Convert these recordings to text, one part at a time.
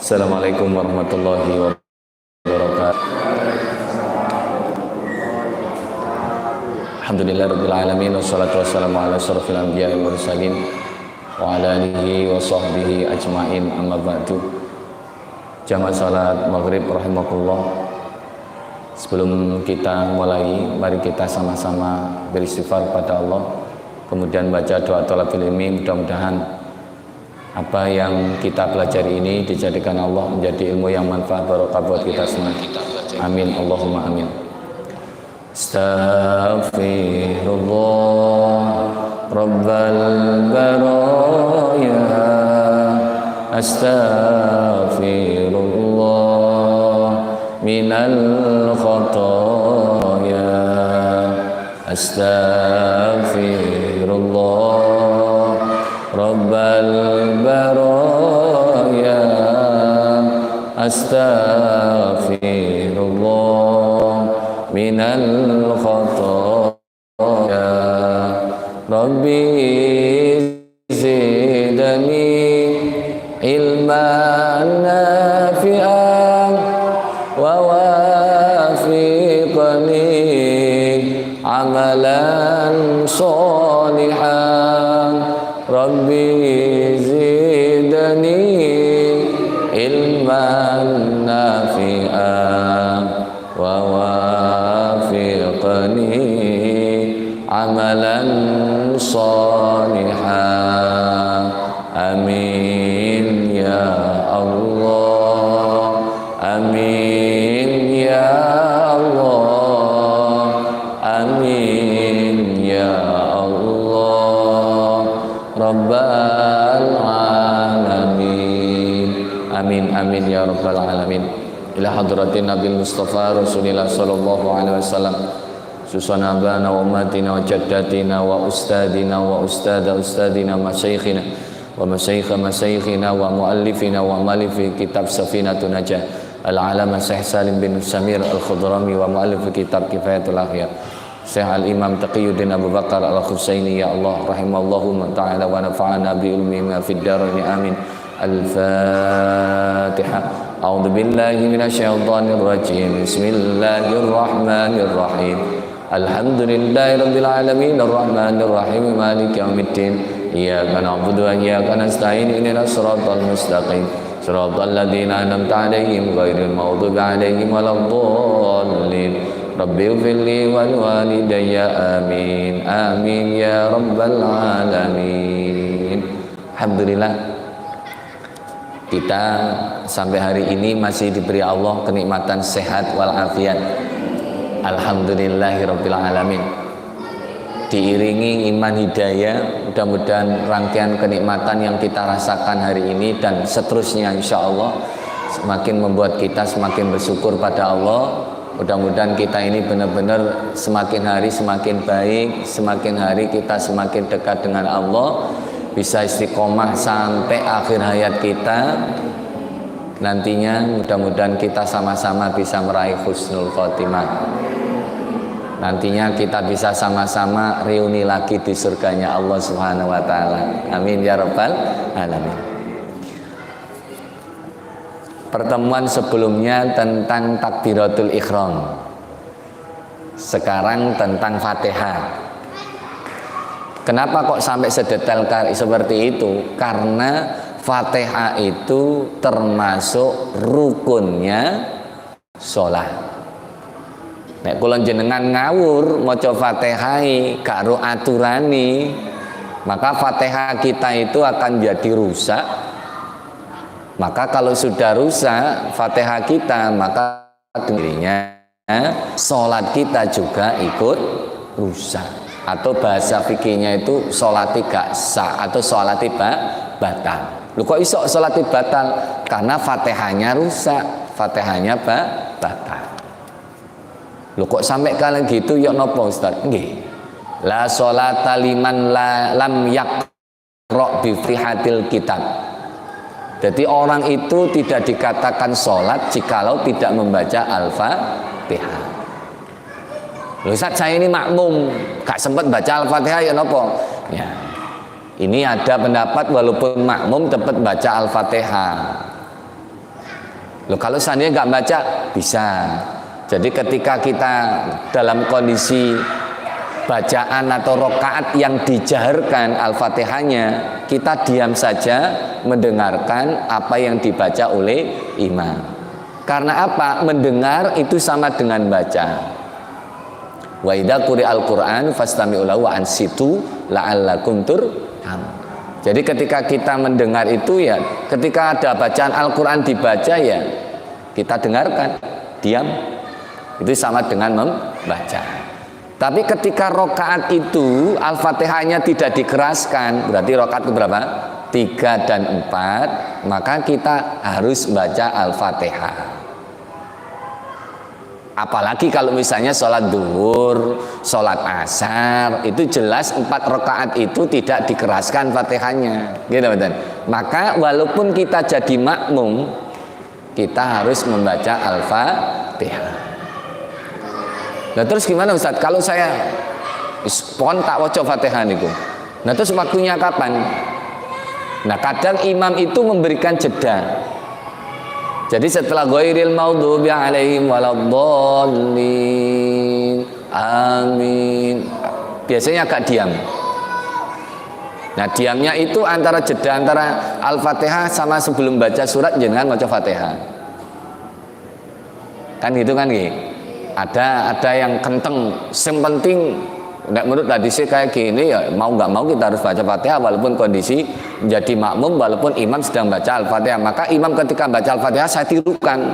Assalamualaikum warahmatullahi wabarakatuh. Alhamdulillahirabbil alamin wassalatu wassalamu ala asyrofil anbiya'i wal mursalin wa ala alihi wa sahbihi ajmain, amma ba'du. Jamaah salat maghrib rahimakumullah. Sebelum kita mulai, mari kita sama-sama beristighfar pada Allah, kemudian baca doa thalabul ilmi. Mudah-mudahan apa yang kita pelajari ini dijadikan Allah menjadi ilmu yang manfaat barokah buat kita semua. Amin, Allahumma amin. Astaghfirullah Rabbal baraya, astaghfirullah minal khataya, astaghfirullah Rabbal baraya, astaghfirullah minal khataya, Rabbi zidni ilman nafi'an wa wafiqni amalan sholihan, Rabbi zidni ilman nafi'an wa wafiqni amalan sholihan. Amin ya Allah, amin ya Allah, amin ya Allah Rabbal alamin. Amin amin ya Rabbal alamin. Ila hadratin Nabi Mustafa Rasulillah sallallahu alaihi wasallam, susana bana wa umatina wa jaddatina wa ustadina wa ustada ustadina masyayikhina wa masyayikha masyayikhina wa muallifina wa muallifi kitab Safinatun Najah al-alama Syekh Salim bin Samir al-Khudrami wa muallif kitab Kifayatul Akhyar Syekh al-Imam Taqiyuddin Abu Bakar al-Khusaini, ya Allah rahimallahu ta'ala wa nafa'ana bi ilmihi fid darain amin. Al-Fatihah. A'udzu billahi minasyaitonir rajim. Bismillahirrahmanirrahim. Alhamdulillahirabbil alamin arrahmanir rahim maliki yaumiddin. Iyyaka na'budu wa iyyaka nasta'in ihdinas siratal mustaqim siratal ladzina an'amta 'alaihim ghairil maghdubi 'alaihim waladdallin. Rabbighfirli wa liwalidayya amin amin ya rabbal alamin. Alhamdulillah, kita sampai hari ini masih diberi Allah kenikmatan sehat walafiat. Alhamdulillahirabbil alamin. Diiringi iman hidayah, mudah-mudahan rangkaian kenikmatan yang kita rasakan hari ini dan seterusnya insya Allah semakin membuat kita semakin bersyukur pada Allah. Mudah-mudahan kita ini benar-benar semakin hari semakin baik, semakin hari kita semakin dekat dengan Allah, bisa istiqomah sampai akhir hayat kita. Nantinya mudah-mudahan kita sama-sama bisa meraih husnul khotimah. Nantinya kita bisa sama-sama reuni lagi di surganya Allah Subhanahu wa taala. Amin ya rabbal alamin. Pertemuan sebelumnya tentang takbiratul ihram. Sekarang tentang Fatihah. Kenapa kok sampai sedetail seperti itu? Karena Fatihah itu termasuk rukunnya sholat. Nek kula jenengan ngawur maca Fatihah gak ro aturani, maka Fatihah kita itu akan jadi rusak. Maka kalau sudah rusak Fatihah kita, maka dirinya sholat kita juga ikut rusak. Atau bahasa fikihnya itu sholat gak sah atau sholat batal. Lu kok iso sholat batal? Karena Fatihahnya rusak, Fatihahnya batal. Lu kok sampai kalian gitu ya napa Ustaz? Nggih. La sholata liman lam yaqra bi Fatihatil kitab. Jadi orang itu tidak dikatakan sholat jikalau tidak membaca Al-Fatihah. Loh Ustaz, saya ini makmum, gak sempat baca Al-Fatihah ya napa? Ya. Ini ada pendapat walaupun makmum tetap baca Al-Fatihah. Loh, kalau seandainya nggak baca bisa. Jadi ketika kita dalam kondisi bacaan atau rokaat yang dijaharkan Al-Fatihahnya, kita diam saja mendengarkan apa yang dibaca oleh imam. Karena apa? Mendengar itu sama dengan baca. Wa idza quri'al Qur'an fastami'u lahu wa ansitu la'allakum turhamun. Jadi ketika kita mendengar itu ya, ketika ada bacaan Al-Qur'an dibaca ya kita dengarkan, diam. Itu sama dengan membaca. Tapi ketika rokaat itu Al-Fatihahnya tidak dikeraskan, berarti rokaat berapa? 3 dan 4, maka kita harus baca Al-Fatihah. Apalagi kalau misalnya sholat duhur, sholat asar, itu jelas 4 rakaat itu tidak dikeraskan Fatihahnya, gitu betul. Maka walaupun kita jadi makmum, kita harus membaca Al-Fatihah. Nah terus gimana Ustaz? Kalau saya pon tak waca Fatihah niku. Nah terus waktunya kapan? Nah kadang imam itu memberikan jeda. Jadi setelah ghairil maghdubi alaihim waladdallin, amin, biasanya agak diam. Nah diamnya itu antara jeda antara Al-Fatihah sama sebelum baca surat jenengan baca Fatihah. Kan gitu kan gitu. Ada yang kenteng, yang penting menurut hadisnya kayak gini ya, mau nggak mau kita harus baca Fatihah walaupun kondisi menjadi makmum, walaupun imam sedang baca Al-Fatihah. Maka imam ketika baca Al-Fatihah saya tirukan,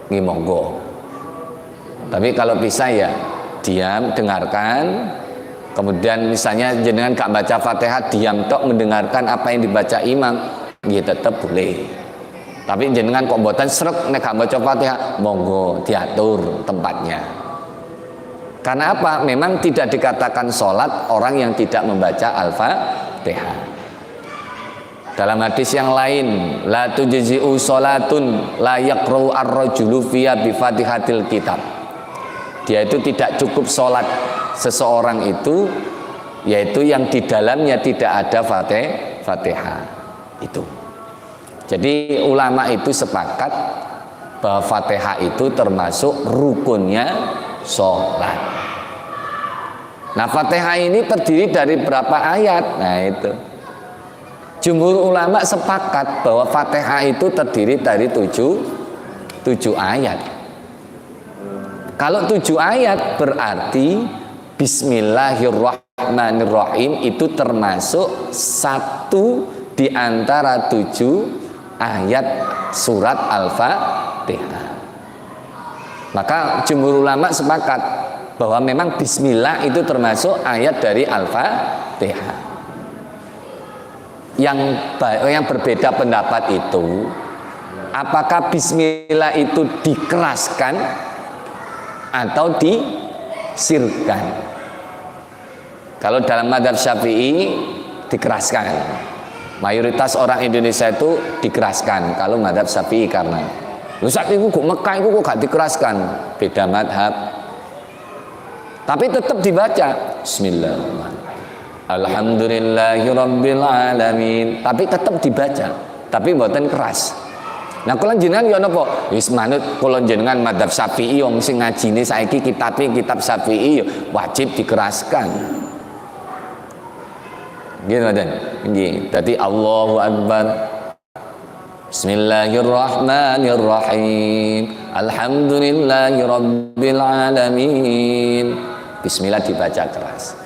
nggih monggo. Tapi kalau bisa ya diam, dengarkan. Kemudian misalnya jenengan gak baca Fatihah, diam tok mendengarkan apa yang dibaca imam, nggih tetap boleh. Tapi jenengan kok mboten srek nek gak baca Fatihah, monggo diatur tempatnya. Karena apa? Memang tidak dikatakan sholat orang yang tidak membaca Al-Fatihah. Dalam hadis yang lain, la tujzi'u sholatun la yaqra'u ar-rajulu fiha bi Fatihatil kitab. Dia itu tidak cukup sholat seseorang itu, yaitu yang di dalamnya tidak ada Fatihah. Itu. Jadi ulama itu sepakat bahwa Fatihah itu termasuk rukunnya sholat. Nah Fatihah ini terdiri dari berapa ayat? Nah itu jumhur ulama sepakat bahwa Fatihah itu terdiri dari 7 ayat. Kalau 7 ayat berarti Bismillahirrahmanirrahim itu termasuk 1 di antara 7 ayat surat Al-Fatihah. Maka jumhur ulama sepakat bahwa memang bismillah itu termasuk ayat dari Al-Fatihah. Yang berbeda pendapat itu, apakah bismillah itu dikeraskan atau disirkan? Kalau dalam mazhab Syafi'i dikeraskan. Mayoritas orang Indonesia itu dikeraskan kalau mazhab Syafi'i, karena Ustaz itu kok Mekah itu kok gak dikeraskan, beda mazhab. Tapi tetap dibaca Bismillahirrahmanirrahim, Alhamdulillahirabbil alamin, tapi tetap dibaca, tapi mboten keras. Nah kula jenengan ya napa? Wis manut kula jenengan mazhab Syafi'i, wong sing ngajine saiki kitab Syafi'i ya wajib dikeraskan. Nggih mboten? Nggih. Dadi Allahu Akbar, Bismillahirrahmanirrahim, Alhamdulillahirabbil alamin. Bismillah dibaca keras.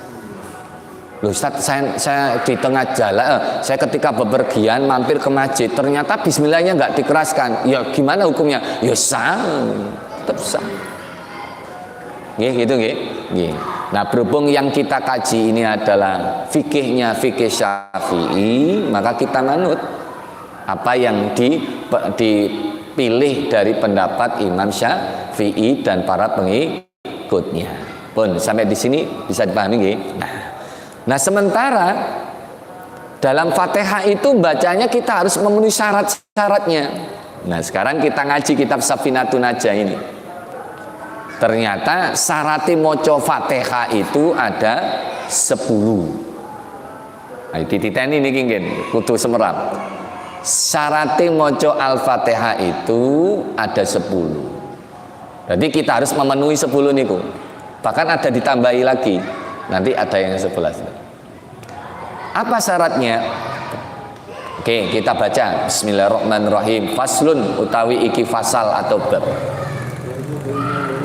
Loh Ustaz, saya di tengah jalan, saya ketika bepergian mampir ke masjid, ternyata bismillahnya nggak dikeraskan. Ya gimana hukumnya? Ya sah, tetap sah. Gitu. Nah berhubung yang kita kaji ini adalah fikihnya fikih Syafi'i, maka kita manut apa yang dipilih dari pendapat Imam Syafi'i dan para pengikutnya. Pun sampai di sini bisa dipahami nggih? Nah sementara dalam Fatihah itu bacanya kita harus memenuhi syarat-syaratnya. Nah sekarang kita ngaji kitab Safinatun Najah ini. Ternyata syarat maca Fatihah itu ada 10. Ayo dititeni niki nggih, kudu semerap. Syaratnya maca Al-Fatihah itu ada 10. Jadi kita harus memenuhi 10 niku. Bahkan ada ditambahi lagi. Nanti ada yang 11. Apa syaratnya? Oke, kita baca. Bismillahirrahmanirrahim. Faslun utawi iki fasal atau bab.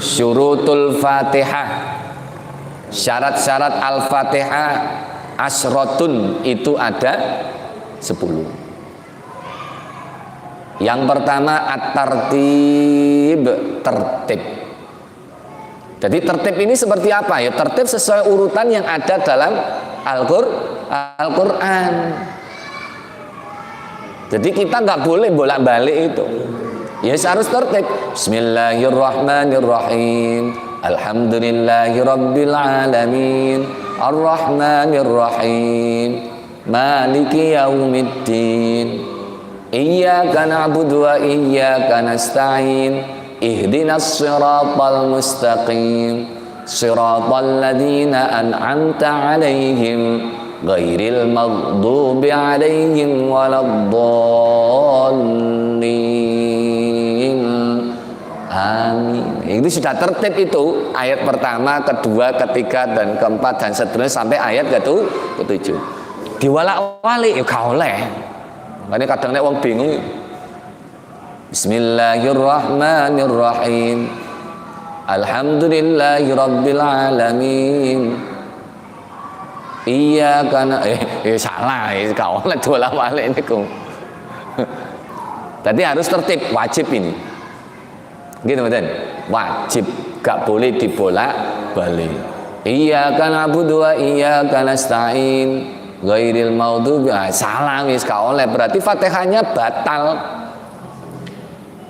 Syurutul Fatihah. Syarat-syarat Al-Fatihah asrotun itu ada 10. Yang pertama at-tartib, tertib. Jadi tertib ini seperti apa ya? Tertib sesuai urutan yang ada dalam Al-Quran. Jadi kita nggak boleh bolak-balik itu. Ya harus tertib. Bismillahirrahmanirrahim. Alhamdulillahirabbil alamin. Arrahmanirrahim. Maliki yaumiddin. Iyyaka na'budu wa iyyaka nasta'in. Ihdinas siratal mustaqim. Siratal ladzina an'amta 'alaihim ghairil maghdubi 'alaihim waladdallin. Amin. Itu sudah tertib itu ayat pertama, kedua, ketiga dan keempat dan seterusnya sampai ayat ke-7. Diwalak-walik ya gak oleh. Makanya kadang nek wong bingung. Bismillahirrahmanirrahim. Alhamdulillahirabbil alamin. Iyyaka salah, gak oleh diwalak-walik niku. Tadi harus tertib, wajib ini. Gitu mboten? Wajib, gak boleh dibolak-balik. Iyyaka na'budu wa iyyaka nasta'in. Ghairil maghdubi. Salah wis gak oleh, berarti Fatihahnya batal.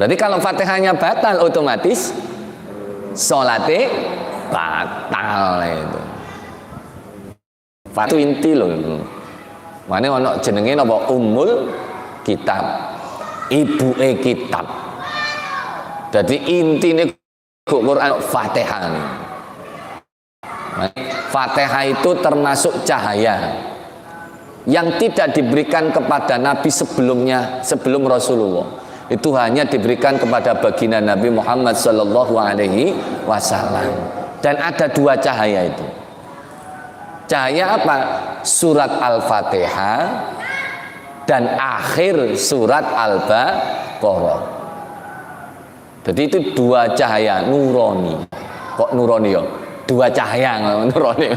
Berarti kalau Fatihahnya batal otomatis salate batal itu. Itu inti loh. Mane ana jenenge napa Ummul Kitab. Ibuke kitab. Jadi intine Quran Fatihah. Fatihah itu termasuk cahaya yang tidak diberikan kepada Nabi sebelumnya, sebelum Rasulullah. Itu hanya diberikan kepada baginda Nabi Muhammad Sallallahu Alaihi Wasallam. Dan ada 2 cahaya itu. Cahaya apa? Surat Al-Fatihah dan akhir surat Al-Baqarah. Jadi itu 2 cahaya nurani. Kok nurani ya? 2 cahaya nurani.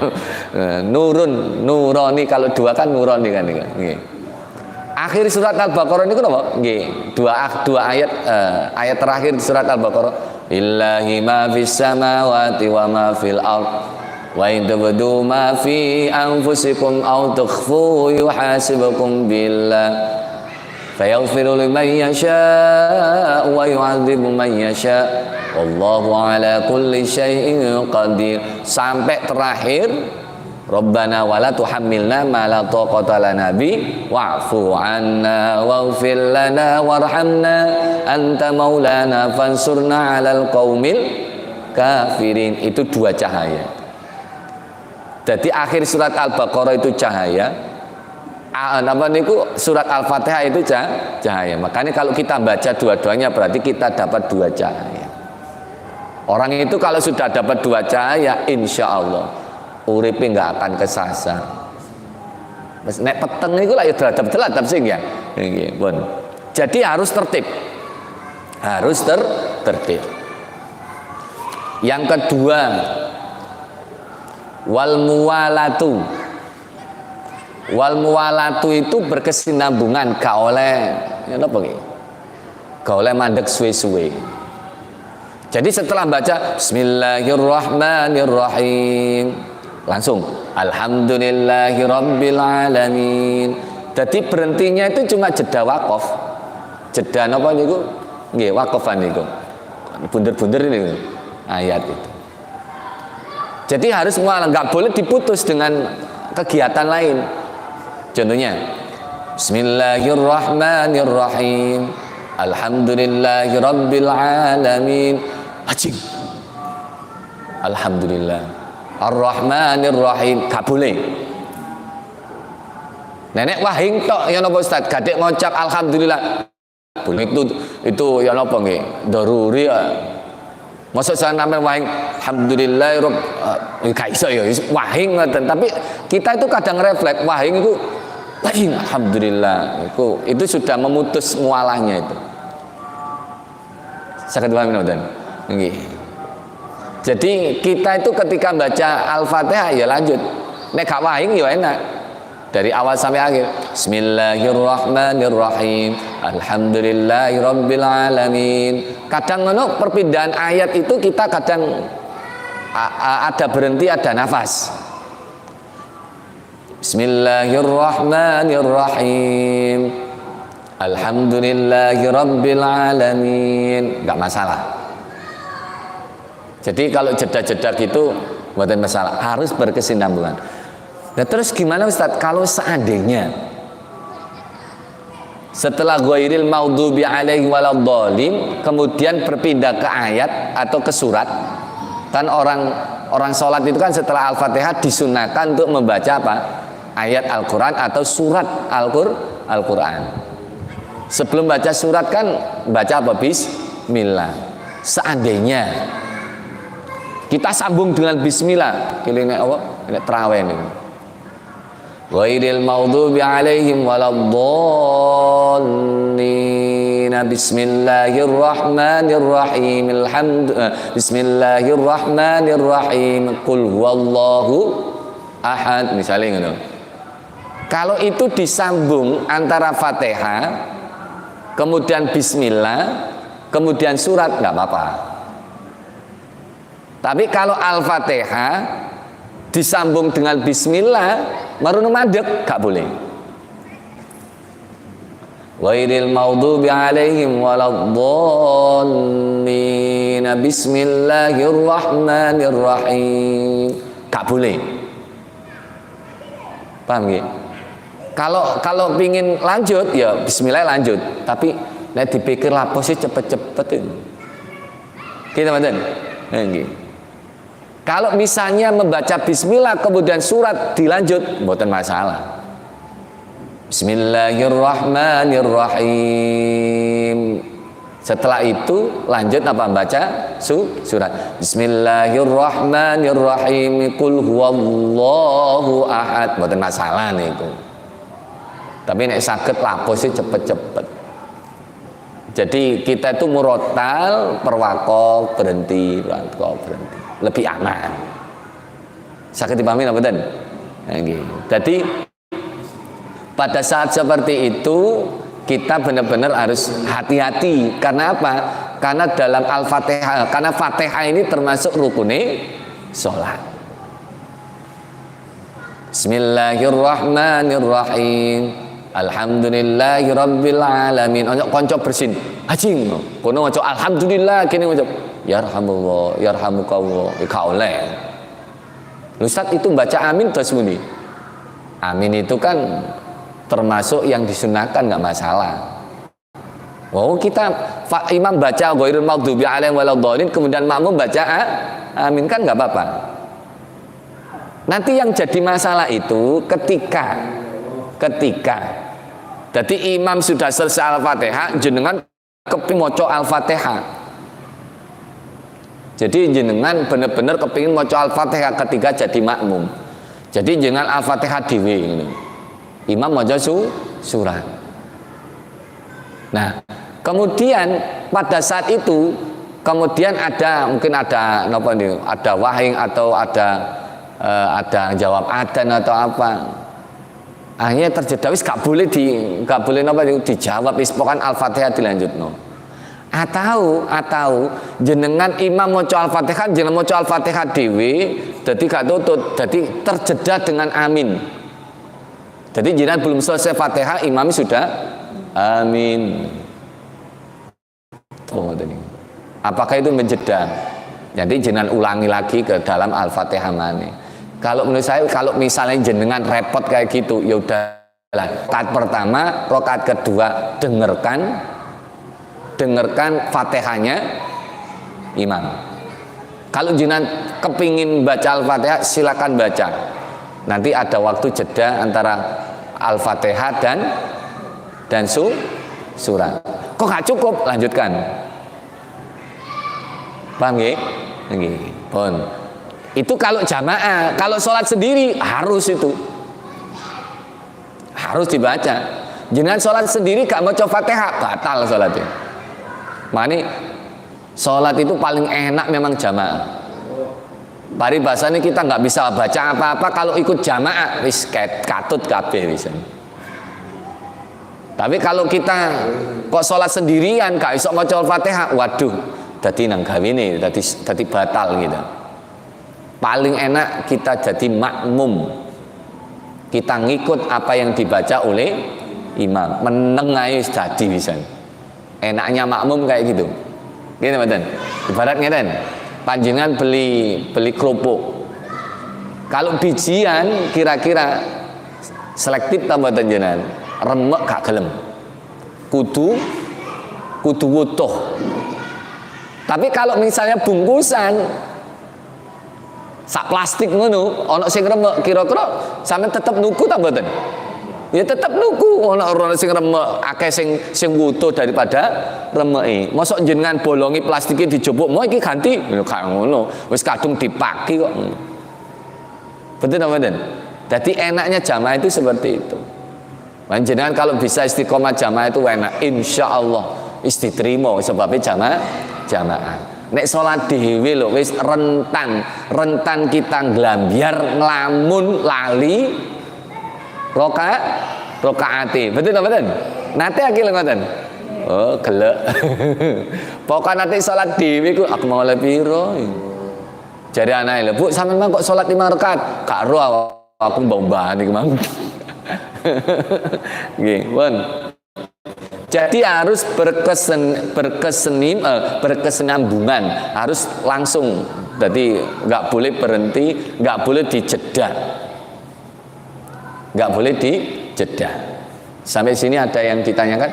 Nurani kalau 2 kan nurani kan nggih. Akhir surat Al-Baqarah niku napa? Nggih, 2 ayat ayat terakhir surat Al-Baqarah. Lillahi ma fis samawati wa ma fil ardh. Wa in tubdu ma fi anfusikum aw tukhfu yuhasibukum billah. Fayaghfiru liman yasha' wa yu'adzibu man yasha'. Wallahu ala kulli syai'in qadir. Sampai terakhir Rabbana wala tuhammilna ma la taqata lana bi wa'fu 'anna waghfir lana warhamna anta maulana fansurna 'alal qaumil kafirin. Itu 2 cahaya. Jadi akhir surat Al-Baqarah itu cahaya. Apa niku surat Al-Fatihah itu cahaya. Makanya kalau kita baca dua-duanya berarti kita dapat 2 cahaya. Orang itu kalau sudah dapat 2 cahaya, insya Allah uripe nggak akan kesasar. Mas nek peteng niku lak ya teladap sing ya. Nggih, pun. Jadi harus tertib. Harus tertib. Yang kedua, wal muwalatu. Wal muwalatu itu berkesinambungan, gak oleh napa nggih? Gak oleh mandek suwe-suwe. Jadi setelah baca Bismillahirrahmanirrahim langsung Alhamdulillahirabbil alamin. Jadi berhentinya itu cuma jeda wakaf. Jeda napa niku? Nggih, wakafan niku. Bunder-bunder ini ayat itu. Jadi harus mualah, nggak boleh diputus dengan kegiatan lain. Contohnya Bismillahirrahmanirrahim. Alhamdulillahirabbil alamin. Hajing. Alhamdulillah. Ar-Rahmanirrahim. Gak boleh. Nenek wahing tok ya napa Ustaz, gadek ngucap alhamdulillah. Boleh itu ya napa nggih? Daruri ya. Masa sampeyan wahing alhamdulillah rob gak iso ya wahing ngoten. Tapi kita itu kadang refleks wahing itu wahing alhamdulillah. Itu sudah memutus mualahnya itu. Saged paham mboten? Nggih. Jadi kita itu ketika baca Al-Fatihah ya lanjut. Nek gak wahing ya enak. Dari awal sampai akhir. Bismillahirrahmanirrahim. Alhamdulillahirabbil alamin. Kadang ngono perpindahan ayat itu kita kadang ada berhenti, ada nafas. Bismillahirrahmanirrahim. Alhamdulillahirabbil alamin. Enggak masalah. Jadi kalau jeda-jeda gitu bukan masalah, harus berkesinambungan. Nah terus gimana Ustaz kalau seandainya setelah ghairil maghdubi alaihi waladhdallin kemudian berpindah ke ayat atau ke surat? Kan orang sholat itu kan setelah Al-Fatihah disunahkan untuk membaca apa? Ayat Al-Quran atau surat Al-Quran. Sebelum baca surat kan baca apa? Bismillah. Seandainya kita sambung dengan bismillah, ini apa? Ini terawih ini. Ghairil maghdubi alaihim waladhdallin. Bismillahirrahmanirrahim. Bismillahirrahmanirrahim. Qul huwallahu ahad. Misalnya gitu. Kalau itu disambung antara Fatihah, kemudian bismillah, kemudian surat, nggak apa-apa. Tapi kalau Al-Fatihah disambung dengan bismillah marunu madeg gak boleh. Ghairil maghdubi alaihim waladhdallin. Bismillahirrahmanirrahim. Gak boleh. Paham nggih? Kalau pingin lanjut ya bismillah lanjut, tapi nek dipikir lapo sih cepet-cepet itu. Kita mboten. Nggih. Kalau misalnya membaca bismillah kemudian surat dilanjut, mboten masalah. Bismillahirrahmanirrahim. Setelah itu lanjut apa baca surat. Bismillahirrahmanirrahim. Qul huwallahu ahad. Mboten masalah niku. Tapi nek saged lapos sih cepet-cepet. Jadi kita itu murotal, perwakaf, berhenti. Lebih aman. Sakit dipahami apa betul? Jadi pada saat seperti itu kita benar-benar harus hati-hati. Karena apa? Karena dalam Al-Fatihah, karena Fatihah ini termasuk rukune sholat. Bismillahirrahmanirrahim. Alhamdulillahirabbil alamin. Ono kanca bersin. Hajing. Kono maca alhamdulillah kene maca yarhamullah, yarhamukallah. Gak oleh. Ustaz itu baca amin terus muni. Amin itu kan termasuk yang disunahkan, nggak masalah. Oh kita imam baca ghairil maghdubi alaihim waladhdallin kemudian makmum baca amin kan nggak apa-apa. Nanti yang jadi masalah itu ketika jadi imam sudah selesai Al-Fatihah jenengan kepingin maca Al-Fatihah. Jadi jenengan benar-benar kepingin maca Al-Fatihah ketika jadi makmum. Jadi jenengan Al-Fatihah dhewe ngene. Imam maca surat. Nah, kemudian pada saat itu kemudian mungkin ada napa niku, ada wahing atau ada jawab adzan atau apa. Akhirnya terjeda wis gak boleh napa dijawab wis pokokan Al-Fatihah dilanjutno. Atau jenengan imam maca Al-Fatihah jenengan maca Al-Fatihah dhewe dadi gak tutut, dadi terjeda dengan amin. Jadi jenengan belum selesai Fatihah imam sudah amin. Apakah itu menjeda? Jadi jenengan ulangi lagi ke dalam Al-Fatihah maneh. Kalau menurut saya kalau misalnya jenengan repot kayak gitu ya udahlah. Rakaat pertama, rakaat kedua dengarkan Fatihahnya imam. Kalau jenengan kepingin baca Al-Fatihah silakan baca. Nanti ada waktu jeda antara Al-Fatihah dan surat. Kok nggak cukup? Lanjutkan. Paham nggih? Nggih. Pun. Itu kalau jamaah, kalau sholat sendiri harus itu. Harus dibaca. Jangan sholat sendiri gak mau coba Fatihah, batal sholatnya. Makanya sholat itu paling enak memang jamaah. Paribasane kita nggak bisa baca apa-apa kalau ikut jamaah, wis katut kabeh bisa. Tapi kalau kita kok sholat sendirian gak iso maca Fatihah, waduh, dadi nang gawene, dadi batal gitu. Paling enak kita jadi makmum. Kita ngikut apa yang dibaca oleh imam. Meneng ae dadi bisa. Enaknya makmum kayak gitu. Gini mboten. Ibarat ngeten. Panjenengan beli kerupuk. Kalau bijian kira-kira selektif ta mboten jenengan? Remek gak gelem. Kudu wutuh. Tapi kalau misalnya bungkusan sak plastik ngono, ana sing remek, kira-kira sampean tetep nuku ta mboten? Ya tetep nuku, ana sing remek, akeh sing wutuh daripada remeki. Mosok jenengan bolongi plastike dijupuk, mau iki ganti, lho gak ngono. Wis kadung dipaki kok. Betul ta mboten? Jadi enaknya jamaah itu seperti itu. Panjenengan kalau bisa istiqomah jamaah itu enak, insyaallah diterima sebabnya jamaah. Nek sholat dhewe lho wis rentan kita nglambyar nglamun lali rakaate. Betul ta mboten? Nate akil ngoten. Oh, gelek. Pokoke nate sholat dhewe ku aku mau le piro. Jare anake lho, Bu, sampean kok sholat 5 rakaat? Gak ro aku mbah-mbah niku mang. Nggih, pun. Jadi harus berkesinambungan, harus langsung. Jadi nggak boleh berhenti, nggak boleh dijeda, nggak boleh dijeda. Sampai sini ada yang ditanyakan?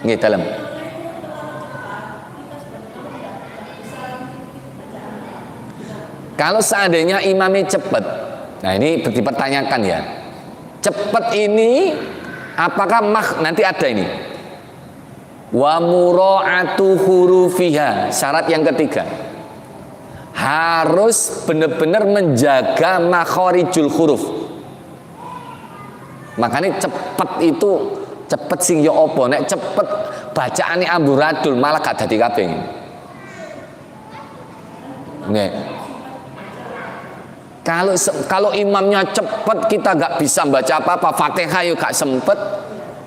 Nggih, dalam. Kalau seandainya imamnya cepat, nah ini dipertanyakan ya. Cepat ini apakah nanti ada ini? Wa mura'atu hurufiha, syarat yang ketiga harus benar-benar menjaga makharijul huruf. Makanya cepet itu cepet sing ya apa, nek cepet bacaane amburadul malah gak dadi kabeh. Nggih. Kalau imamnya cepet kita gak bisa baca apa-apa, Fatihah yuk gak sempet,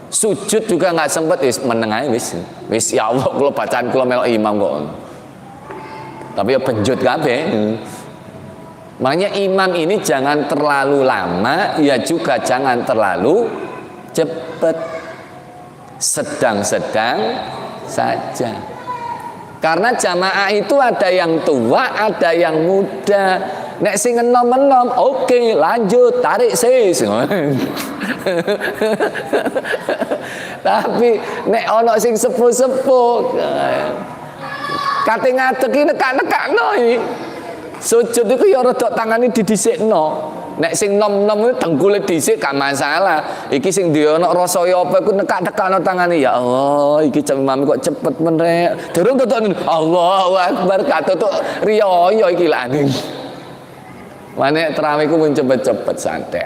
sujud juga nggak sempet, wis meneng ae wis ya Allah kula bacaan kula melok imam kok. Tapi ya penjut kabeh. Makanya imam ini jangan terlalu lama, ya juga jangan terlalu cepat. Sedang-sedang saja. Karena jamaah itu ada yang tua, ada yang muda. Nek sing enom-enom, oke, lanjut, tarik sis. Tapi nek ono sing sepuh-sepuh, kate ngadeg iki nekak-nekakno iki. Sujud iku ya rada tangane didhisikno. Nek sing nom-nom itu dengkule dhisik gak masalah. Iki sing duwe ana rasa apa iku nekak-nekakno tangane, ya Allah, iki imam kok cepet meneh. Durung tutuk Allahu Akbar, gak tutuk riyo iki lane. Mane tarawih ku pun cepet-cepet santai.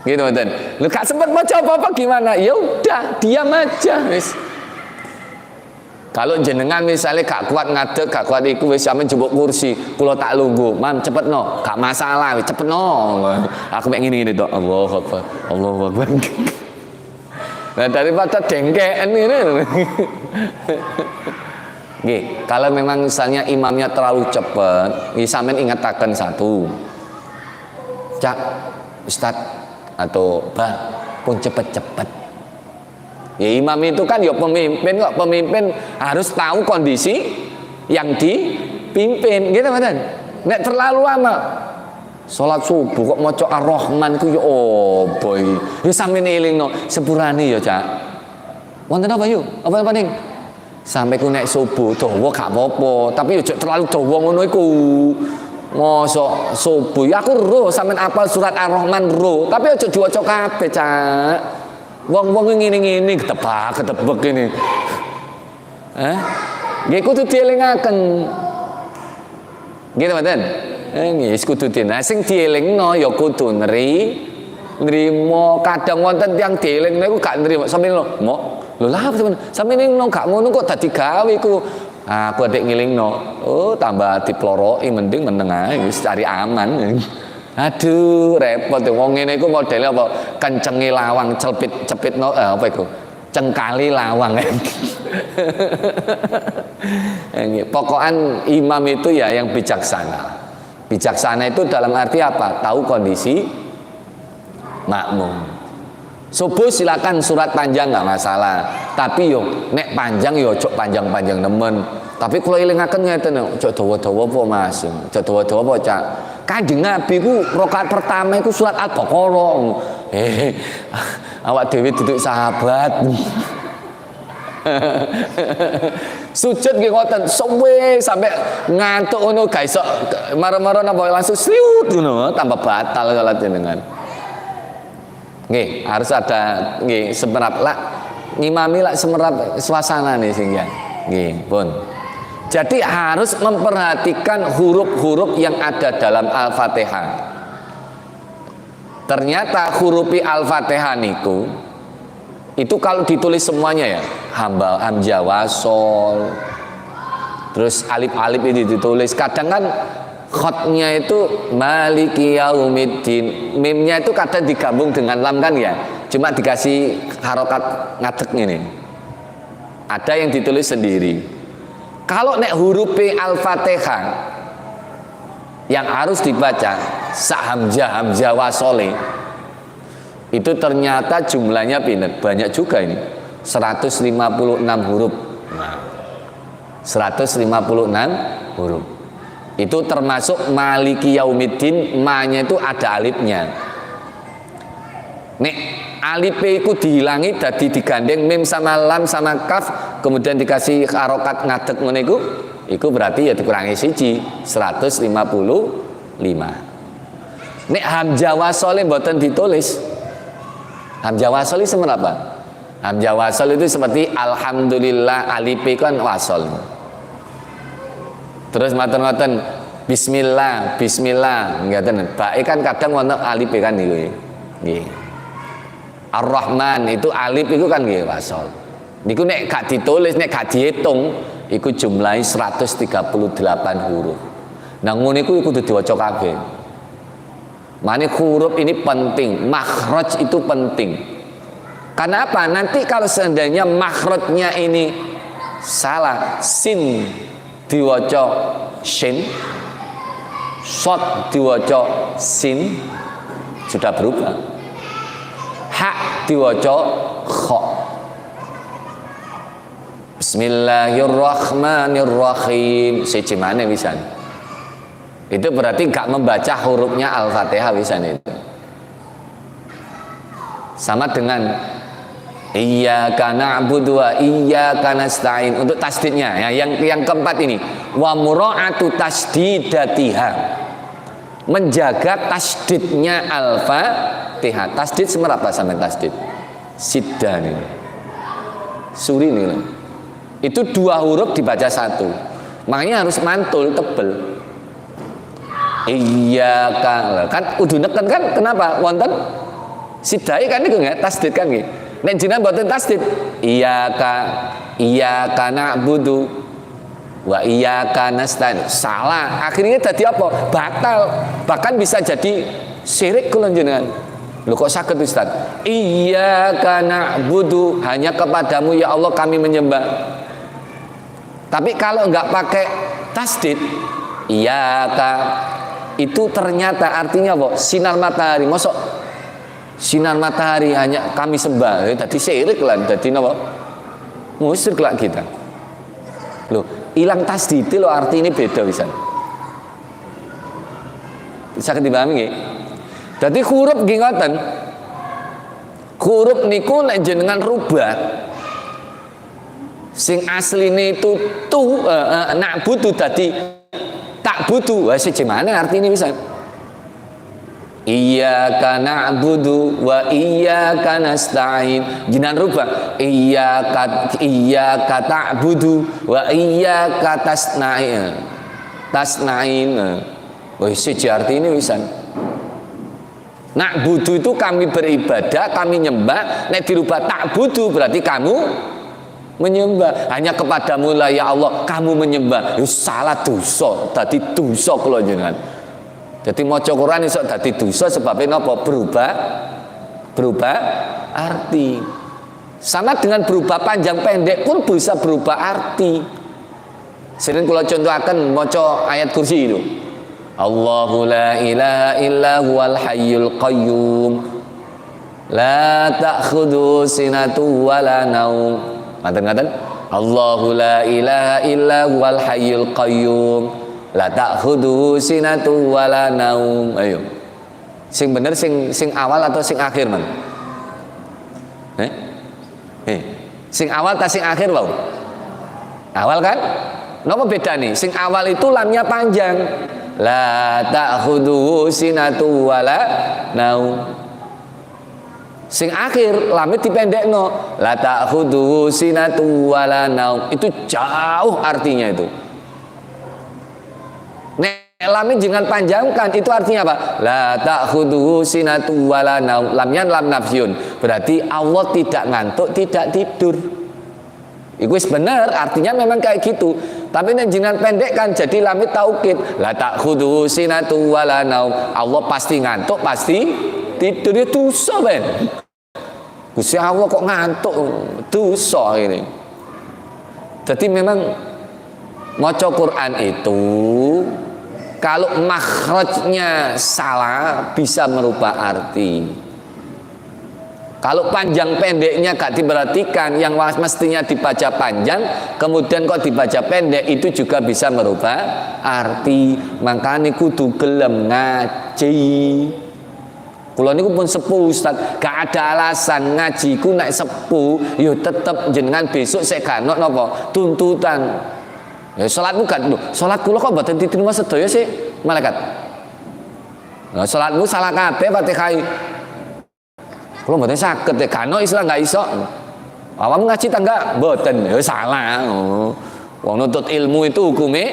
Gitu mboten. Lu gak sempet baca apa-apa gimana? Ya udah, diam aja wis. Kalau jenengan misalnya gak kuat ngadeg, gak kuat iku wis sampean jebuk kursi, kula tak lungguh. Mam cepetno, gak masalah, wis cepetno. Aku mek ngene-ngene tok. Allahu Akbar. Allahu Akbar. Nah, daripada dengkeken ini. Nggih, kalau memang misalnya imamnya terlalu cepat, sampean ingataken satu. Cak, Ustaz atau Bah, pun cepet-cepet. Ya imam itu kan ya pemimpin kok, pemimpin harus tahu kondisi yang dipimpin, gitu kan? Nek terlalu lama. Salat subuh kok maca Ar-Rahman ku ya boy. Ya sampeyan elingno sepurane ya, Cak. Wonten apa yuk? Apa ning? Sampai ku nek subuh dawa gak apa-apa, tapi ojo terlalu dawa ngono iku. Mosok subuh aku roh sampean apal surat Ar-Rahman roh, tapi aja diwaca kabeh, Cak. Wong-wong ngene-ngene ketebak ini. Nggih kudu dielingaken. Nggih, mboten? Nggih, kudu dieling. Nah, sing dielingno ya kudu nrimo. Kadang wonten tiyang dieling niku gak nrimo. Sampeyan lho, lho lah sampeyan gak ngono kok dadi gawe iku. Aku adek ngilingno. Oh, tambah diploroki mending meneng ae wis cari aman. Aduh, repot wong ngene iku modele apa? Kencengi lawang cepitno apa iku? Cengkali lawang. Pokokan imam itu ya yang bijaksana. Bijaksana itu dalam arti apa? Tahu kondisi makmum. Subuh silakan surat panjang nggak masalah, tapi yo nek panjang yo cok panjang-panjang nemen. Tapi kalau ilingaken ngeten cok dawa-dawa apa Mas? Cok dawa-dawa apa Cak? Kanjeng Nabi ku rakaat pertama iku surat Al-Baqarah. Awak dhewe duduk sahabat. Sujud nggih ngoten suwe sampai ngantuk ngono ga iso marah-marah napa langsung sliut ngono tambah batal salat jenengan. Nggih, harus ada nggih semerap lah ngimami lah semerap suasana nih sehingga nggih, pun. Jadi harus memperhatikan huruf-huruf yang ada dalam Al-Fatihah. Ternyata huruf Al-Fatihah niku itu kalau ditulis semuanya ya, hamzah wasol. Terus alif-alif itu ditulis. Kadang kan khotnya itu maliki yaumiddin, mimnya itu kadang digabung dengan lam kan ya, cuma dikasih harokat ngadeg ini. Ada yang ditulis sendiri. Kalau nek huruf Al-Fatihah yang harus dibaca hamzah wasole itu ternyata jumlahnya banyak juga ini, 156 huruf. Nah, 156 huruf. Itu termasuk maliki yaumiddin, ma-nya itu ada alifnya. Nek alif itu dihilangi dadi digandeng mim sama lam sama kaf, kemudian dikasih harokat ngadeg ngene iku berarti ya dikurangi siji, 155. Nek hamzah wasol mboten ditulis. Hamzah wasol itu seperti apa? Hamzah wasol itu seperti alhamdulillah, alif kan wasol. Terus maten-maten bismillah ngaten. Bae kan kadang wonten alif kan niku. Nggih. Ar-Rahman itu alif itu kan nggih wasol. Niku nek gak ditulis, nek gak dihitung iku jumlahe 138 huruf. Nah ngono iku kudu diwaca kabeh. Mane huruf ini penting, makhraj itu penting. Karena apa? Nanti kalau seandainya makhrajnya ini salah, sin diwaca shin, shot diwaca sin, sudah berubah. Hak diwaca kha. Bismillahirrahmanirrahim. Siji maneh pisan. Itu berarti enggak membaca hurufnya Al-Fatihah pisan itu. Sama dengan iyyaka na'budu wa iyyaka nasta'in untuk tasdidnya ya, yang keempat ini wa mura'atu tasdidatiha, menjaga tasdidnya Al-Fatihah. Tasdid semerapa sampai tasdid sidda nih suri nih itu dua huruf dibaca satu, makanya harus mantul tebel. Iyyaka kan udah neken kan, kenapa wonten sidai kan niku nggih tasdid kan nggih. Nek jenengan mboten tasdid, iyyaka na'budu wa iyyaka nasta'in, salah. Akhirnya tadi apa? Batal. Bahkan bisa jadi syirik kula jenengan. Lho kok saged Ustaz? Iyyaka na'budu, hanya kepadamu ya Allah kami menyembah. Tapi kalau enggak pakai tasdid, iyyaka itu ternyata artinya apa? Sinar matahari. Mosok sinar matahari hanya kami sembah, tadi syirik lah, tadi napa? Musyrik lah kita. Loh, hilang tasdid loh, arti ini beda pisan. Bisa dipahami nggih? Dadi huruf nggih ngoten. Huruf niku nek jenengan rubah sing asline itu na'budu dadi ta'budu wah siji mana artine bisa iyyaka na'budu wa iyyaka nasta'in jinan rubah iyyaka ta'budu wa iyyaka tasna'in wah siji artine bisa na'budu itu kami beribadah kami nyembah nek dirubah ta'budu berarti kamu menyembah hanya kepadamu lah ya Allah kamu menyembah salah dosa dadi dosa kula jenengan jadi maca Quran iso dadi dosa sebabnya napa berubah arti sama dengan berubah panjang pendek pun bisa berubah arti sering kula contohaken maca ayat kursi itu Allahu la ilaha illa huwal hayyul qayyum la ta'khudhu sinatu wala naum ngaten-ngaten Allahu la ilaha illa huwal hayyul qayyum la ta'khudhu sinatu wala naum ayo sing bener sing awal atau sing akhir man sing awal atau sing akhir wau awal kan napa beda nih sing awal itu lamnya panjang la ta'khudhu sinatu wala naum sing akhir lamit dipendekno la ta'khudhu sinatu wala naum itu jauh artinya itu nek lamit jangan panjangkan itu artinya apa la ta'khudhu sinatu wala naum lamnya lam nafyun berarti Allah tidak ngantuk tidak tidur itu benar artinya memang kayak gitu tapi nek jangan pendekkan jadi lamit taukid la ta'khudhu sinatu wala naum Allah pasti ngantuk pasti tidur itu dosa ben Gusti Allah kok ngantuk dosa ini jadi memang maca Quran itu kalau makhrajnya salah bisa merubah arti kalau panjang pendeknya gak diperhatikan yang mestinya dibaca panjang kemudian kok dibaca pendek itu juga bisa merubah arti makanya kudu gelem ngaji kula niku pun sepuh Ustaz, gak ada alasan ngajiku nek sepuh, yo tetep jenengan besok sik gak ono napa tuntutan. Ya salatmu kan lho, salat kula kok mboten diterima sedaya sih, malaikat. Nah, salatmu salah kabeh Fatihah. Kula mboten saged gak ono Islam gak iso. Awam ngaji ta enggak? Mboten, ya salah. Oh. Wong nuntut ilmu itu hukumnya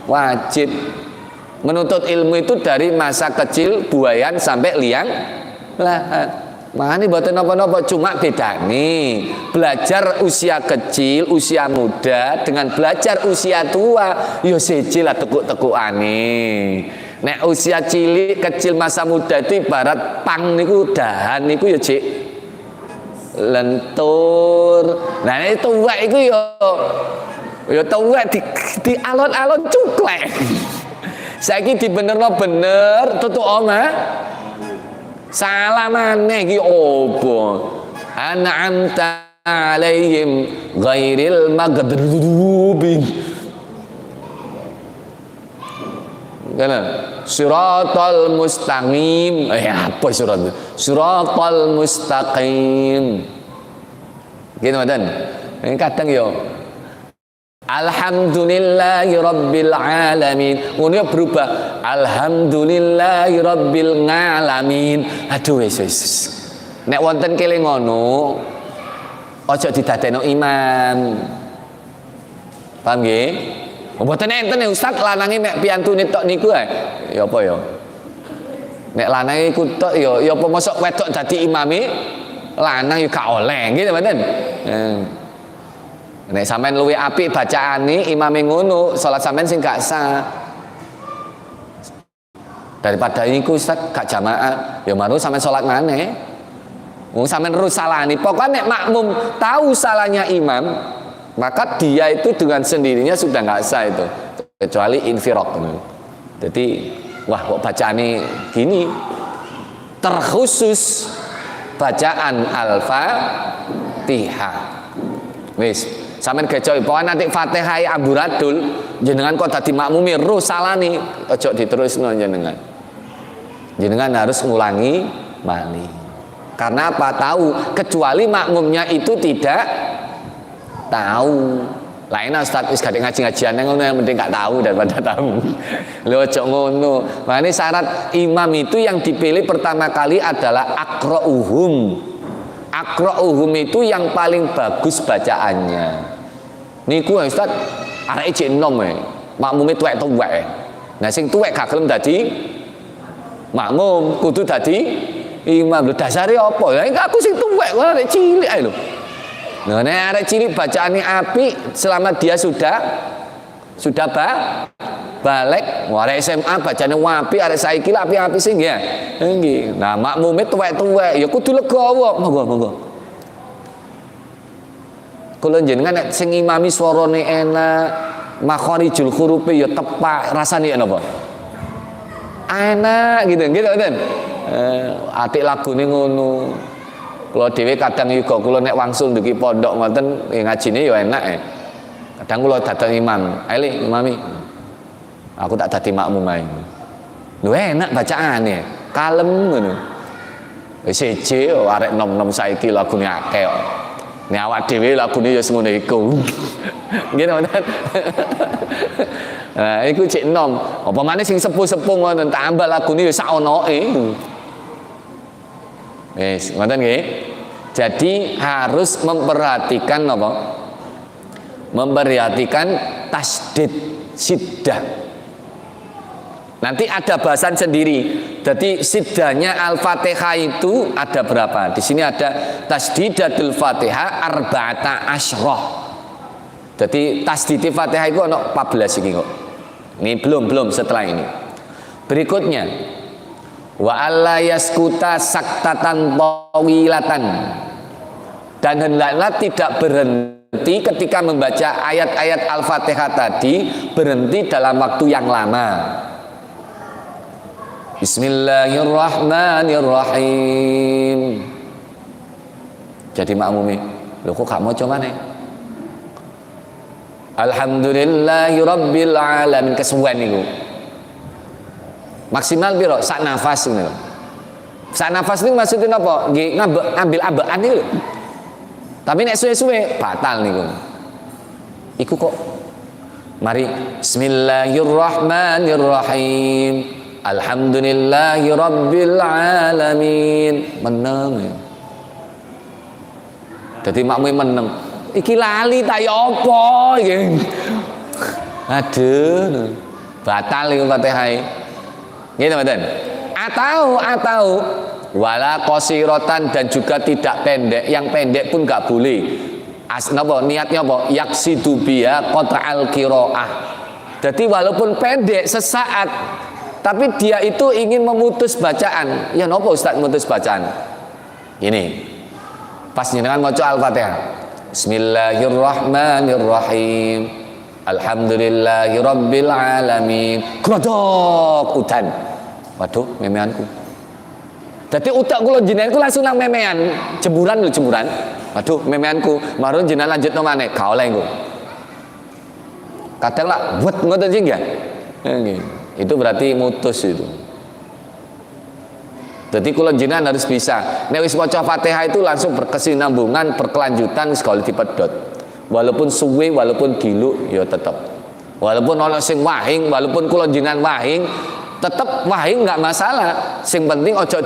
wajib. Menuntut ilmu itu dari masa kecil buayan sampai liang lahat. Makanya buatan apa-apa cuma beda nih belajar usia kecil, usia muda dengan belajar usia tua. Yo siji lah tekuk-tekuk aneh. Nek usia cilik kecil masa muda itu ibarat pang niku dahan niku ya cik lentur. Nah itu tuwek iku yo tuwek di alon-alon cuklek. Saiki dibenerno bener tutuk omah salah maneh iki opo an'amta alaihim ghairil maghdubi kana siratal mustaqim apa siratal mustaqim gitu mboten kadang yo alhamdulillahi rabbil alamin ngono berubah alhamdulillahi rabbil alamin aduh wis nek wonten kele ngono aja didadekno imam paham nggih mboten enten Ustaz lanange mek piyantune tok niku ae ya apa ya nek lanange iku tok ya apa mosok wedok dadi imame lanang ya gak oleh nggih mboten nek sampean luwih apik bacaane imame ngono, salat sampean sing gak sah. Daripada iku Ustaz gak jamaah, ya maru sampean salat maneh. Wong sampean terus salahane. Pokoknya nek makmum tahu salahnya imam, maka dia itu dengan sendirinya sudah gak sah itu. Kecuali infiraq. Jadi, wah kok bacaane gini terkhusus bacaan Al-Fatihah. Wis sampeyan gecoy pokoke nanti Fatihah amburadul jenengan kok dadi makmumi roh salane aja diterusno jenengan harus ngulangi malih karena apa tahu kecuali makmumnya itu tidak tahu Lain Ustaz wis gak ngaji-ngajian ngono yang penting gak tahu daripada tahu. Lho ojo ngono. Makane syarat imam itu yang dipilih pertama kali adalah aqra'uhum. Aqra'uhum itu yang paling bagus bacaannya. Niku Ustaz arek cek enom e. Makmume tuwek-tuwek e. Nah sing tuwek gak gelem dadi makmum, kudu dadi imam. Lho dasare apa? Ya aku sing tuwek kok arek cilik ae lho. Nah, nek arek cilik bacaane apik selama dia sudah balik. Arek SMA bacane apik, arek saiki lak apik-apik sing ya. Nggih. Nah, makmume tuwek-tuwek ya kudu legowo. Monggo. Kula jenengan nek sing imami swarane enak, makharijul hurufe ya tepak, rasane ya napa? Enak gitu kan? Atik lagune ngono. Kula dhewe kadang juga kula nek wangsul ndugi pondok ngoten ngajine ya enak e. Kadang kula dateng imam, "Aile imami." Aku tak dadi makmum ae. Lho enak bacaane, kalem ngono. Wis siji arek nom-nom saiki lagune akeh kok. Nek awak dhewe lagune ya ngono iku. Nggih ngoten. Nah, iku cek nom. Apa maneh sing sepuh-sepuh ngoten tambah lagune ya sak onoke. Wis, ngoten nggih. Jadi harus memperhatikan apa? Memperhatikan tasdid siddah. Nanti ada bahasan sendiri. Jadi siddahnya Al-Fatihah itu ada berapa? Di sini ada tasdidatul Fatihah arba'ata asyrah. Jadi tasdid Fatihah itu ada 14 iki kok. Ini belum setelah ini. Berikutnya wa alla yaskuta saktatan tawilatan, dan hendaklah tidak berhenti ketika membaca ayat-ayat Al-Fatihah tadi, berhenti dalam waktu yang lama. Bismillahirrahmanirrahim. Jadi makmumi, lho kok gak maca maneh? Alhamdulillahirabbil alamin kesuwen niku. Maksimal piro? Sak nafas ngono. Sak nafas niku maksudnya apa? Nggih ngambil ambekan niku. Tapi nek suwe-suwe batal niku. Iku kok mari bismillahirrahmanirrahim. Alhamdulillahirabbil alamin. Meneng. Dadi makmum meneng. Iki lali ta ya apa iki? Aduh. Batal iku Fatihah. Gitu teman-teman. Atau wala qasirotan, dan juga tidak pendek. Yang pendek pun gak boleh. Napa niatnya apa? Yaksidu biya qat'al qiraah. Jadi walaupun pendek sesaat, tapi dia itu ingin memutus bacaan. Ya napa Ustaz memutus bacaan? Ini. Pas jenengan maca Al-Fatihah. Bismillahirrahmanirrahim. Alhamdulillahirabbil alamin. Grodok udan. Waduh, memeanku. Dadi utak kula jenengan ku langsung nang memean, jemburan lho jemburan. Waduh, memeanku. Marun jenengan lanjutno maneh, gak oleh engko. Kadang lah buat ngoten sing ya. Nggih. Itu berarti mutus itu. Jadi kula jenengan harus bisa. Nek wis maca Fatihah itu langsung berkesinambungan, berkelanjutan sekali dipedhot. Walaupun suwe, walaupun gilu, ya tetap. Walaupun ana sing wahing, walaupun kula jenengan wahing, tetap wahing nggak masalah. Sing penting ojo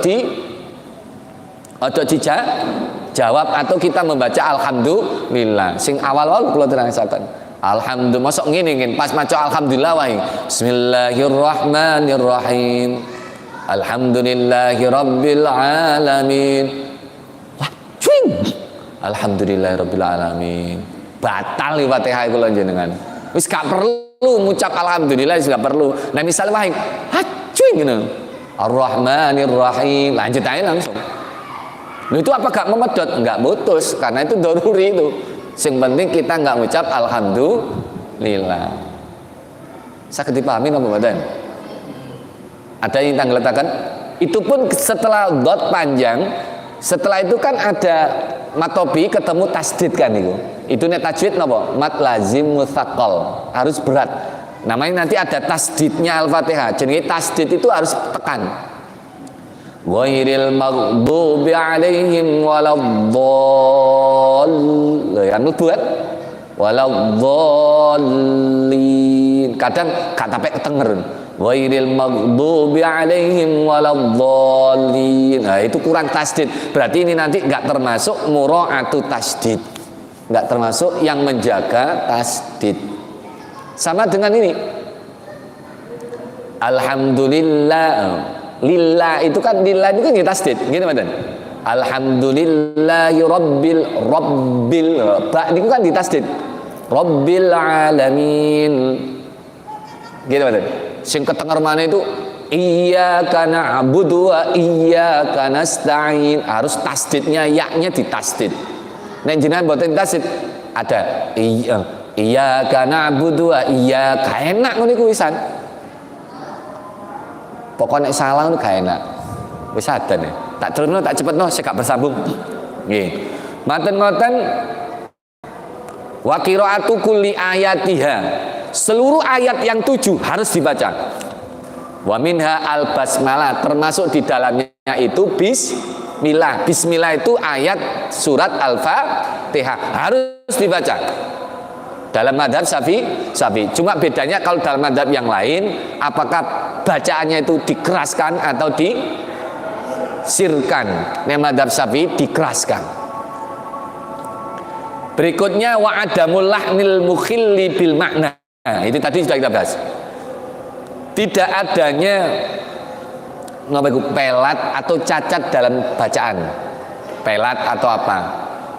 dijawab atau kita membaca alhamdulillah. Sing awal-awal kula terangaken. Alhamdulillah, masuk ngene pas maca alhamdulillah wahing. Bismillahirrahmanirrahim. Alhamdulillahirabbil alamin. Wah, cuing. Alhamdulillahirabbil alamin. Batal nih Fatihah kula jenengan. Wis gak perlu ngucap alhamdulillah, wis gak perlu. Nah misal wae hacuing ngono. Ar-Rahmanir-Rahim. Lanjut aja langsung. Nah, itu apa gak memedot? Enggak mutus karena itu daruri itu. Sing penting kita enggak ngucap alhamdulillah. Saged dipahami napa mboten? Ada yang tanggal letakkan? Itu pun setelah dot panjang, setelah itu kan ada matobi ketemu tasdid kan itu. Itu nek tajwid napa? Mat lazim mutsaqqal, harus berat. Namanya nanti ada tasdidnya Al-Fatihah. Jadi tasdid itu harus tekan. Ghairil maghdubi alaihim waladdallin. Anu buat Waladhdallin. Kadang gak sampai ketenger. Ghairil maghdubi alaihim waladhdallin. Nah, itu kurang tasdid. Berarti ini nanti enggak termasuk mura'atu tasdid. Enggak termasuk yang menjaga tasdid. Sama dengan ini. Alhamdulillah. Lillah itu kan tasdid. Gini Madan. Alhamdulillahi rabbil ba ini kan ditasdid. Rabbil alamin. Gitu Madan. Sing ketenger mana itu iyyaka na'budu wa iyyaka nasta'in. Harus tasdidnya ya-nya ditasdid. Nek jenengan mboten tasdid ada iyyaka na'budu wa iyyaka. Enak ngono iku wisan. Pokoknya salah itu gak enak. Wis adan ya. Tak terusno tak cepetno sik gak bersambung. Nggih. Maten-maten wa qiraatu kulli ayatiha. Seluruh ayat yang 7 harus dibaca. Wa minha al basmalah, termasuk di dalamnya itu bismillah. Bismillah itu ayat surat Al-Fatihah harus dibaca. Dalam madhab Syafi'i. Cuma bedanya kalau dalam madhab yang lain, apakah bacaannya itu dikeraskan atau disirkan. Nah, madhab Syafi'i dikeraskan. Berikutnya wa adamul lahnil mukhilli bil makna. Nah, itu tadi sudah kita bahas. Tidak adanya pelat atau cacat dalam bacaan. Pelat atau apa?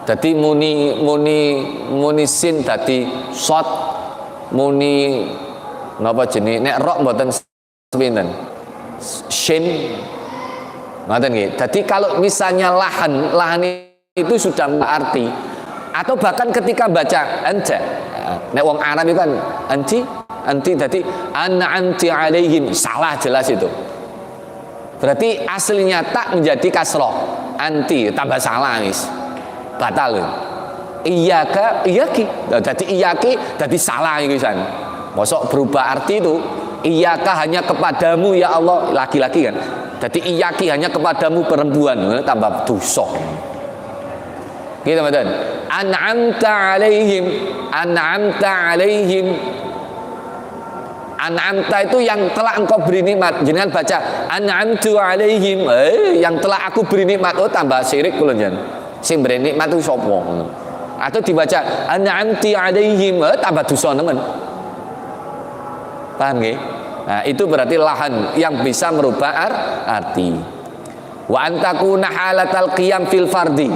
Jadi muni sin dadi shot, muni napa jenis nek rok mboten pinten. Shin ngoten nggih. Jadi kalau misalnya lahan itu sudah berarti atau bahkan ketika baca anta. Nek wong Arab itu kan anti dadi an'amti alaihim, salah jelas itu. Berarti aslinya tak menjadi kasroh, anti tambah salah wis. Batal. Iyyaka iyyaki. Jadi iyyaki jadi salah iki san. Mosok berubah arti itu. Iyyaka hanya kepadamu ya Allah, laki-laki kan. Jadi iyyaki hanya kepadamu perempuan, tambah dosa. Gitu Madan. An'amta alaihim. An'amta itu yang telah engkau beri nikmat. Jangan baca an'amtu alaihim, yang telah aku beri nikmat. Oh, tambah syirik kula njen. Sing beri nikmat itu sapa? Atau dibaca an'amti alaihim, tambah dosa nemen. Paham nggih? Nah, itu berarti lahan yang bisa merubah arti. Wa antakuna halatal qiyam fil fardi.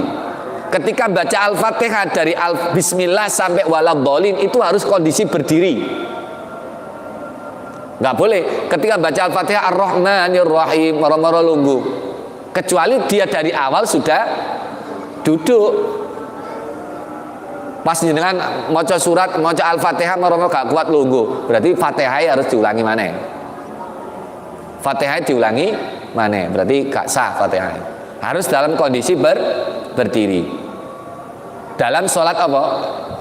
Ketika baca Al-Fatihah dari Bismillah sampai waladhdallin itu harus kondisi berdiri. Nggak boleh ketika baca Al-Fatihah Ar-Rahmanir Rahim moro-moro lungguh. Kecuali dia dari awal sudah duduk. Pas jenengan maca surat, maca Al-Fatihah moro-moro gak kuat lungguh. Berarti Fatihah harus diulangi mana? Fatihah diulangi mana? Berarti gak sah Fatihah. Harus dalam kondisi berdiri. Dalam sholat apa?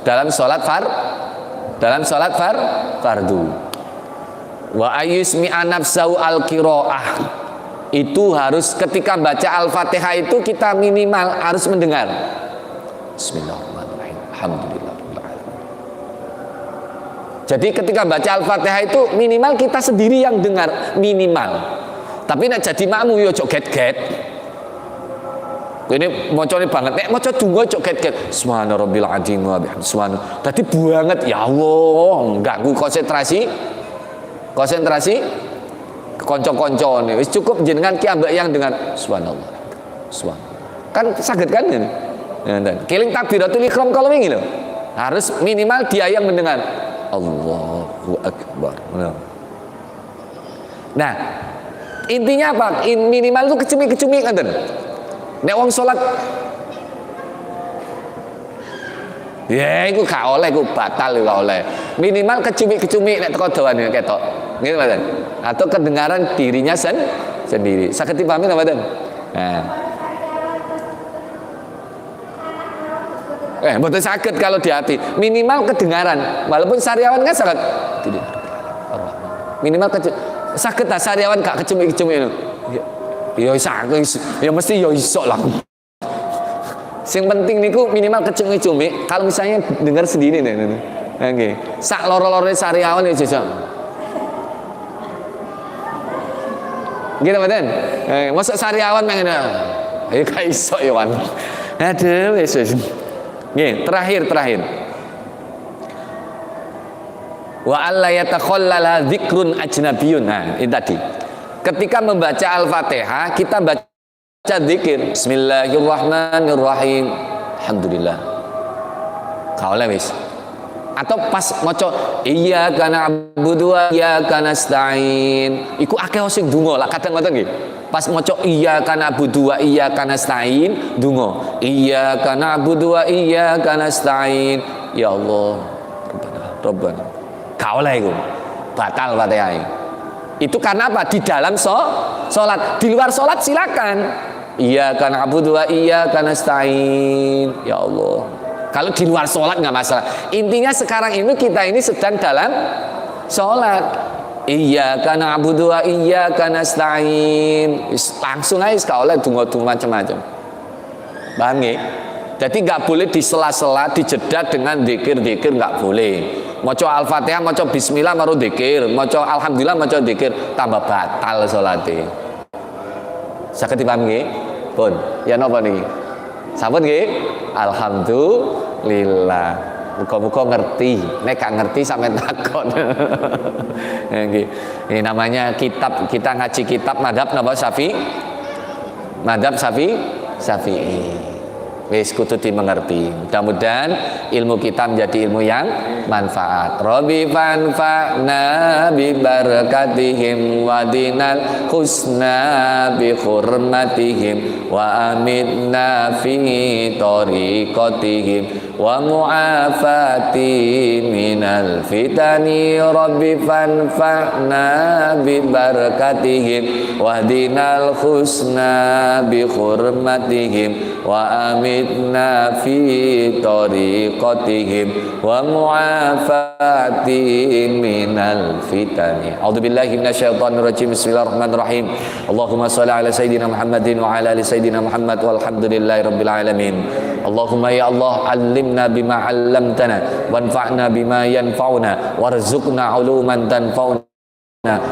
Dalam sholat fardu. Wa ayyusmi anafsau al-qiraah. Itu harus ketika baca Al-Fatihah itu kita minimal harus mendengar. Bismillahirrahmanirrahim. Alhamdulillahirabbil alamin. Jadi ketika baca Al-Fatihah itu minimal kita sendiri yang dengar, minimal. Tapi nek jadi makmum yo ojo get-get. Ini mocone banget. Nek maca donga cok get-get. Subhana rabbil azim wa bihamdihi. Subhana. Dadi banget ya Allah, ganggu konsentrasi kanca-kancane. Wis cukup jenengan ki ambek yang dengan subhanallah. Subhanallah. Kan saged kan ini. Keling takbiratul ihram kalau wingi lho. Harus minimal dia yang mendengar. Allahu akbar. Nah, intinya apa? Minimal itu kecumi-kecumi ngoten. Nek wong salat ya iku gak oleh, iku batal gak oleh. Minimal kecumi-kecumi nek teko dawane ketok. Nggih mboten. Atau kedengaran dirinya sendiri. Saged dipahami napa mboten? Nah. Mboten saged kalau di hati. Minimal kedengaran. Walaupun sariawan kan sangat tidak. Minimal saged ta sariawan gak kecumi-kecumi. Ya saged, ya mesti ya iso lah. Sing penting niku minimal kecumi-cumi. Kalau misalnya dengar sendiri nih. Nggih. Sak loro-lorone sariawan ya jajak. Gitu mboten? Mosok sariawan pengen. Ya gak iso ya wan. Aduh wis. Nggih, terakhir. Wa alla yatakhallala dzikrun ajnabiyyun. Nah, ini tadi. Ketika membaca Al-Fatihah, kita baca zikir. Bismillahirrahmanirrahim. Alhamdulillah. Kaula wis. Atau pas maca iyyaka na'budu wa iyyaka nasta'in. Iku akeh sing donga lah kadang ngoten nggih. Pas maca iyyaka na'budu wa iyyaka nasta'in, donga. Iyyaka na'budu wa iyyaka nasta'in. Ya Allah, Rabbana. Kaula iku batal Fatihah. Itu karena apa? Di dalam sholat. Di luar sholat silakan. Iyyaka na'budu wa iyyaka nasta'in. Ya Allah. Kalau di luar sholat nggak masalah. Intinya sekarang ini kita ini sedang dalam sholat. Iyyaka na'budu wa iyyaka nasta'in. Langsung aja sekali donga-donga macam-macam. Paham nggih? Jadi nggak boleh di sela-sela dijeda dengan zikir-zikir, nggak boleh. Maca Al-Fatihah, maca bismillah baru zikir, maca alhamdulillah, maca zikir, tambah batal salate. Saged dipaham nggih? Pun. Ya napa niki? Sampun nggih? Alhamdulillah. Muga-muga ngerti. Nek gak ngerti sampean takon. Nggih. Ini namanya kitab, kita ngaji kitab madzhab napa Syafi'i? Madzhab Syafi'i. Wis kudu dimengerti. Mudah-mudahan ilmu kita menjadi ilmu yang manfaat. Rabbi fanfa'na bi barakatihim wa dinal husna bi hurmatihim wa amitna fi tariqatihim wa mu'afati minal fitani. Rabbi fanfa'na bi barakatihim wa dinal husna bi hurmatihim wa amitna fi tariqatihim wa mu'afati minal fitani. A'udzubillahi minasyaitonir rajim. Bismillahirrahmanirrahim. Allahumma shalli ala sayidina Muhammadin wa ala ali sayidina Muhammad walhamdulillahi rabbil alamin. Allahumma ya Allah allimna bima 'allamtana wanfa'na bima yanfa'una warzuqna 'uluman tanfa'una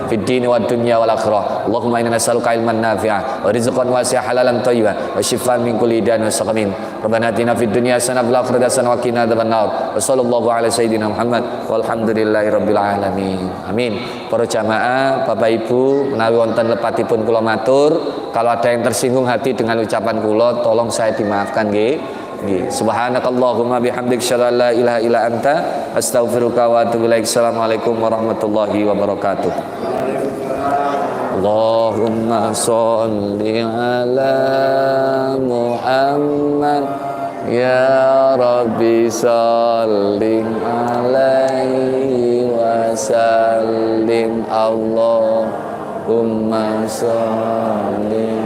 fid dini wad dunya wal akhirah. Allahumma inna nas'aluka ilman nafi'a wa rizqan wasi'an halalan thayyiban wa shifaa'an min kulli da'in wa saqamin. Rabbana atina fid dunya hasanah wa fil akhirati hasanah wa qina adzabannar. Wa sallallahu ala sayidina Muhammad walhamdulillahi rabbil alamin. Amin. Para jamaah, Bapak Ibu, menawi wonten lepatipun kula matur, kalau ada yang tersinggung hati dengan ucapan kula, tolong saya dimaafkan nggih. Subhanakallahumma bihamdik syada la ilaha illa anta astaghfiruka wa atubu ilaik. Assalamualaikum warahmatullahi wabarakatuh. Allahumma sholli ala Muhammad ya Rabbi sholli alaihi wa sallim. Allahumma sholli